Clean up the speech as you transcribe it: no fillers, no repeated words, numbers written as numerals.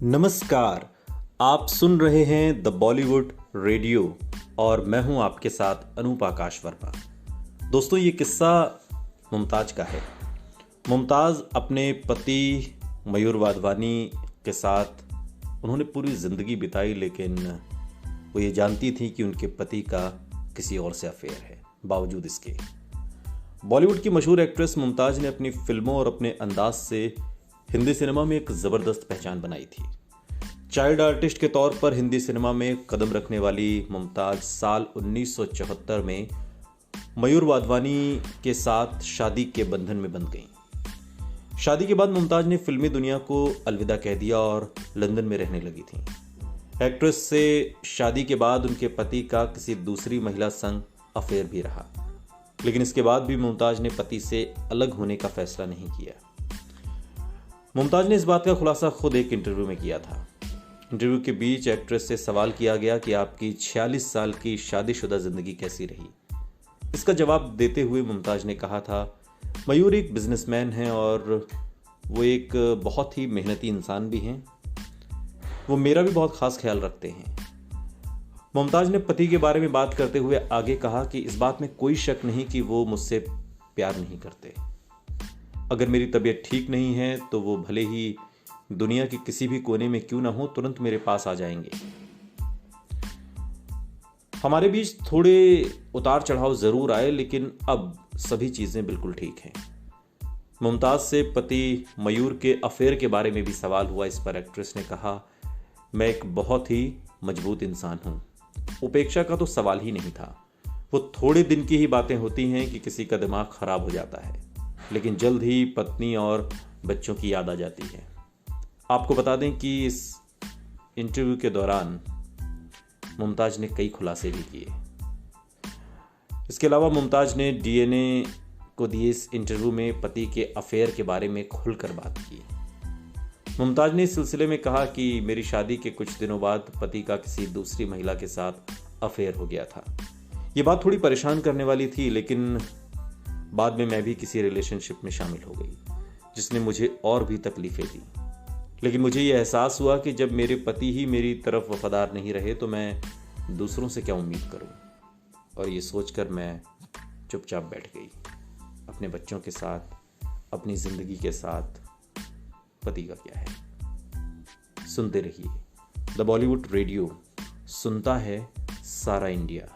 नमस्कार। आप सुन रहे हैं द बॉलीवुड रेडियो और मैं हूं आपके साथ अनूप आकाश वर्मा। दोस्तों, ये किस्सा मुमताज का है। मुमताज अपने पति मयूर वाधवानी के साथ उन्होंने पूरी ज़िंदगी बिताई, लेकिन वो ये जानती थी कि उनके पति का किसी और से अफेयर है। बावजूद इसके बॉलीवुड की मशहूर एक्ट्रेस मुमताज ने अपनी फिल्मों और अपने अंदाज से हिंदी सिनेमा में एक ज़बरदस्त पहचान बनाई थी। चाइल्ड आर्टिस्ट के तौर पर हिंदी सिनेमा में कदम रखने वाली मुमताज साल 1974 में मयूर वाधवानी के साथ शादी के बंधन में बंध गईं। शादी के बाद मुमताज ने फिल्मी दुनिया को अलविदा कह दिया और लंदन में रहने लगी थी। एक्ट्रेस से शादी के बाद उनके पति का किसी दूसरी महिला संग अफेयर भी रहा, लेकिन इसके बाद भी मुमताज ने पति से अलग होने का फैसला नहीं किया। मुमताज ने इस बात का खुलासा खुद एक इंटरव्यू में किया था। इंटरव्यू के बीच एक्ट्रेस से सवाल किया गया कि आपकी 46 साल की शादीशुदा जिंदगी कैसी रही। इसका जवाब देते हुए मुमताज ने कहा था, मयूर एक बिजनेसमैन हैं और वो एक बहुत ही मेहनती इंसान भी हैं। वो मेरा भी बहुत खास ख्याल रखते हैं। मुमताज ने पति के बारे में बात करते हुए आगे कहा कि इस बात में कोई शक नहीं कि वो मुझसे प्यार नहीं करते। अगर मेरी तबीयत ठीक नहीं है तो वो भले ही दुनिया के किसी भी कोने में क्यों ना हो, तुरंत मेरे पास आ जाएंगे। हमारे बीच थोड़े उतार चढ़ाव जरूर आए, लेकिन अब सभी चीजें बिल्कुल ठीक हैं। मुमताज से पति मयूर के अफेयर के बारे में भी सवाल हुआ। इस पर एक्ट्रेस ने कहा, मैं एक बहुत ही मजबूत इंसान हूं। उपेक्षा का तो सवाल ही नहीं था। वो थोड़े दिन की ही बातें होती हैं कि किसी का दिमाग खराब हो जाता है, लेकिन जल्द ही पत्नी और बच्चों की याद आ जाती है। आपको बता दें कि इस इंटरव्यू के दौरान मुमताज ने कई खुलासे भी किए। इसके अलावा मुमताज ने डीएनए को दिए इस इंटरव्यू में पति के अफेयर के बारे में खुलकर बात की। मुमताज ने इस सिलसिले में कहा कि मेरी शादी के कुछ दिनों बाद पति का किसी दूसरी महिला के साथ अफेयर हो गया था। ये बात थोड़ी परेशान करने वाली थी, लेकिन बाद में मैं भी किसी रिलेशनशिप में शामिल हो गई जिसने मुझे और भी तकलीफें दी। लेकिन मुझे ये एहसास हुआ कि जब मेरे पति ही मेरी तरफ वफादार नहीं रहे तो मैं दूसरों से क्या उम्मीद करूं। और ये सोचकर मैं चुपचाप बैठ गई, अपने बच्चों के साथ, अपनी ज़िंदगी के साथ। पति का क्या है। सुनते रहिए द बॉलीवुड रेडियो, सुनता है सारा इंडिया।